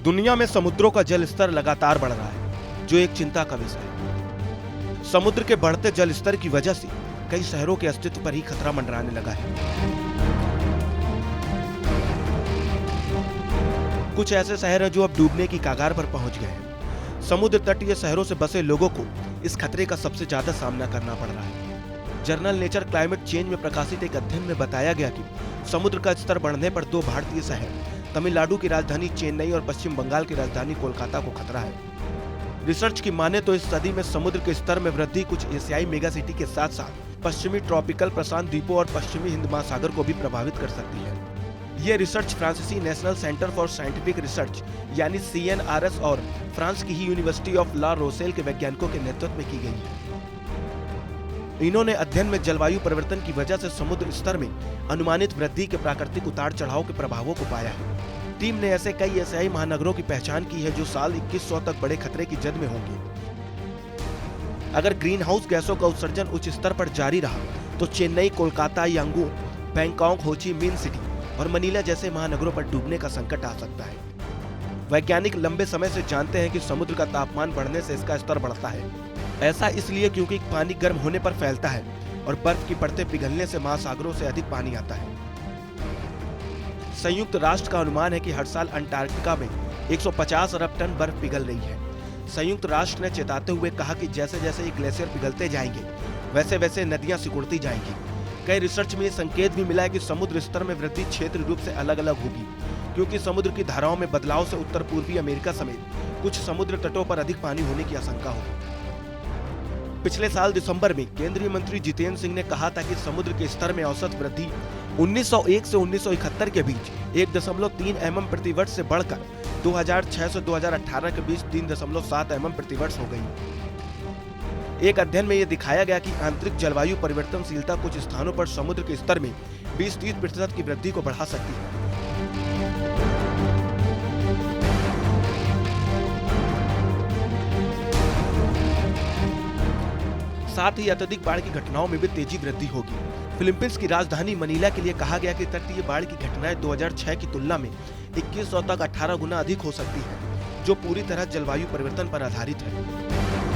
दुनिया में समुद्रों का जल स्तर लगातार बढ़ रहा है, जो एक चिंता का विषय है। समुद्र के बढ़ते जल स्तर की वजह से कई शहरों के अस्तित्व पर ही खतरा मंडराने लगा है। कुछ ऐसे शहर हैं जो अब डूबने की कगार पर पहुंच गए हैं। समुद्र तटीय शहरों से बसे लोगों को इस खतरे का सबसे ज्यादा सामना करना पड़ रहा है। जर्नल नेचर क्लाइमेट चेंज में प्रकाशित एक अध्ययन में बताया गया कि समुद्र का स्तर बढ़ने पर दो भारतीय शहर तमिलनाडु की राजधानी चेन्नई और पश्चिम बंगाल की राजधानी कोलकाता को खतरा है। रिसर्च की माने तो इस सदी में समुद्र के स्तर में वृद्धि कुछ एशियाई मेगा सिटी के साथ साथ पश्चिमी ट्रॉपिकल प्रशांत द्वीपों और पश्चिमी हिंद महासागर को भी प्रभावित कर सकती है। ये रिसर्च फ्रांसीसी national centre for scientific research यानी CNRS और फ्रांस की ही यूनिवर्सिटी ऑफ ला रोसेल के वैज्ञानिकों के नेतृत्व में की गई है। इन्होंने अध्ययन में जलवायु परिवर्तन की वजह से समुद्र स्तर में अनुमानित वृद्धि के प्राकृतिक उतार चढ़ाव के प्रभावों को पाया है। टीम ने ऐसे कई एशियाई महानगरों की पहचान की है जो साल 2100 तक बड़े खतरे की जद में होंगे। अगर ग्रीन हाउस गैसों का उत्सर्जन उच्च स्तर पर जारी रहा तो चेन्नई, कोलकाता, यांगून, बैंकॉक, हो ची मिन्ह सिटी और मनीला जैसे महानगरों पर डूबने का संकट आ सकता है। वैज्ञानिक लंबे समय से जानते हैं कि समुद्र का तापमान बढ़ने से इसका स्तर बढ़ता है। ऐसा इसलिए क्योंकि पानी गर्म होने पर फैलता है और बर्फ की परतें पिघलने से महासागरों से अधिक पानी आता है। संयुक्त राष्ट्र का अनुमान है कि हर साल अंटार्कटिका में 150 अरब टन बर्फ पिघल रही है। संयुक्त राष्ट्र ने चेताते हुए कहा कि जैसे जैसे ये ग्लेशियर पिघलते जाएंगे वैसे वैसे नदियां सिकुड़ती जाएंगी। कई रिसर्च में ये संकेत भी मिला है कि समुद्र स्तर में वृद्धि क्षेत्रीय रूप से अलग अलग होगी, क्योंकि समुद्र की धाराओं में बदलाव से उत्तर पूर्वी अमेरिका समेत कुछ समुद्र तटों पर अधिक पानी होने की आशंका होगी। पिछले साल दिसंबर में केंद्रीय मंत्री जितेंद्र सिंह ने कहा था कि समुद्र के स्तर में औसत वृद्धि 1901 से 1971 के बीच 1.3 mm प्रति वर्ष से बढ़कर 2006 से 2018 के बीच 3.7 mm प्रति वर्ष हो गई। एक अध्ययन में यह दिखाया गया कि आंतरिक जलवायु परिवर्तनशीलता कुछ स्थानों पर समुद्र के स्तर में 20-30% की वृद्धि को बढ़ा सकती है। साथ ही अत्यधिक बाढ़ की घटनाओं में भी तेजी वृद्धि होगी। फिलीपींस की राजधानी मनीला के लिए कहा गया कि तटीय बाढ़ की घटनाएं 2006 की तुलना में 2100 तक 18 गुना अधिक हो सकती है, जो पूरी तरह जलवायु परिवर्तन पर आधारित है।